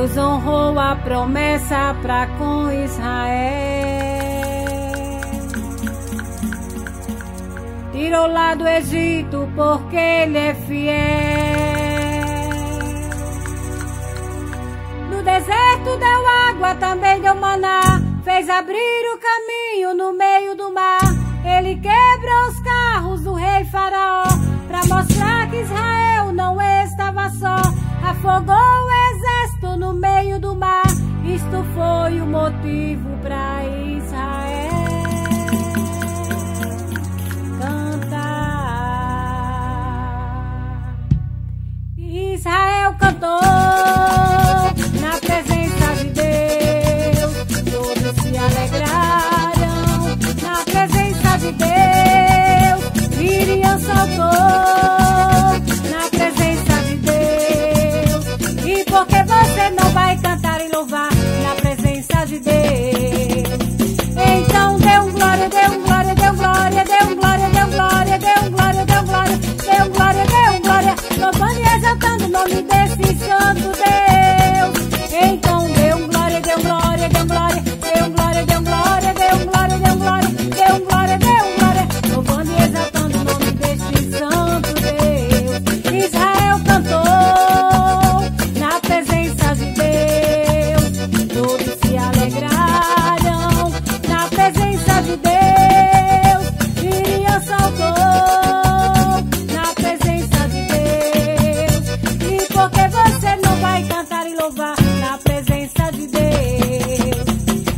Deus honrou a promessa para com Israel. Tirou lá do Egito porque Ele é fiel. No deserto deu água, também deu maná. Fez abrir o caminho no meio do mar. Ele quebrou os carros do rei Faraó, pra mostrar que Israel não estava só. Afogou o exército no meio do mar. Isto foi o motivo para Israel cantar. Israel cantou na presença de Deus. Todos se alegraram na presença de Deus. Miriam saltou na presença de Deus. E por que você não vai cantar e louvar na presença de Deus? Então dê um glória, dê um glória, dê um glória, dê um glória, dê um glória, dê um glória, dê um glória, dê um glória, dê um glória, louvando e exaltando o nome desse santo Deus. Então dê um glória, dê um glória, dê um glória, dê um glória, dê um glória, dê um glória, dê um glória, dê um glória, dê um glória, louvando e exaltando o nome desse santo Deus. Israel cantou na presença de Deus. Todos se alegraram na presença de Deus. Miriam saltou na presença de Deus. E por que você não vai cantar e louvar na presença de Deus?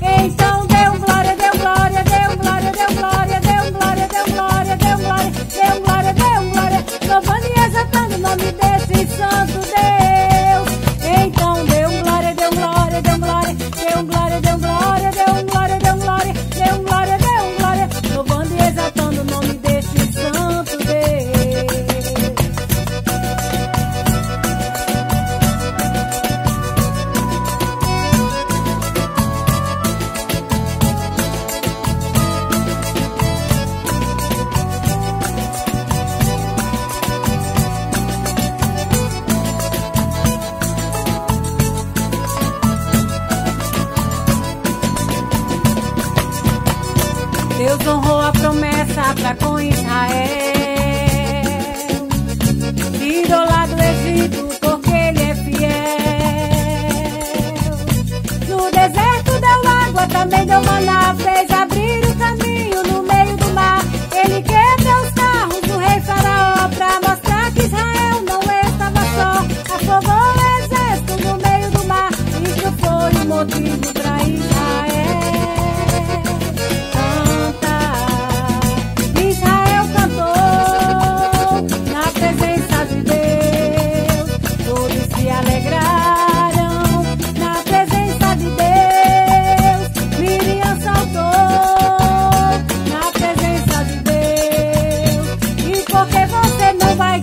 Então dê um glória, dê um glória, dê um glória, dê um glória, dê um glória, dê um glória, dê um glória, dê um glória, dê um glória, louvando e exaltando o nome desse santo Deus. Então dê um glória, dê um glória, dê um glória, dê um glória, dê um glória, dê um glória, dê um glória, dê um glória, dê um glória, louvando e exaltando o nome desse santo Deus. Deus honrou a promessa para com Israel. Tirou lá do Egito porque Ele é fiel. No deserto deu água, também deu maná. Fez abrir o caminho no meio do mar. Ele quebrou os carros do rei Faraó, pra mostrar que Israel não estava só. Afogou o exército no meio do mar. Isso foi o motivo para Israel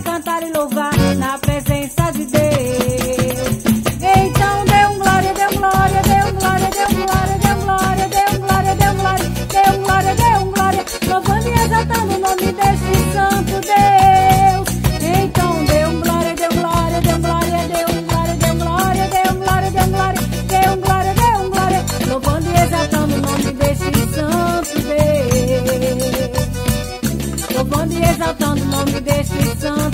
cantar e louvar na presença de Deus. Então dê um glória, dê um glória, dê um glória, dê um glória, dê um glória, dê um glória, dê um glória, dê um glória, dê um glória, louvando e exaltando o nome desse santo Deus. Então dê um glória, dê um glória, dê um glória, dê um glória, dê um glória, dê um glória, dê um glória, dê um glória, dê um glória, louvando e exaltando o nome desse santo Deus. Louvando e exaltando o nome desse santo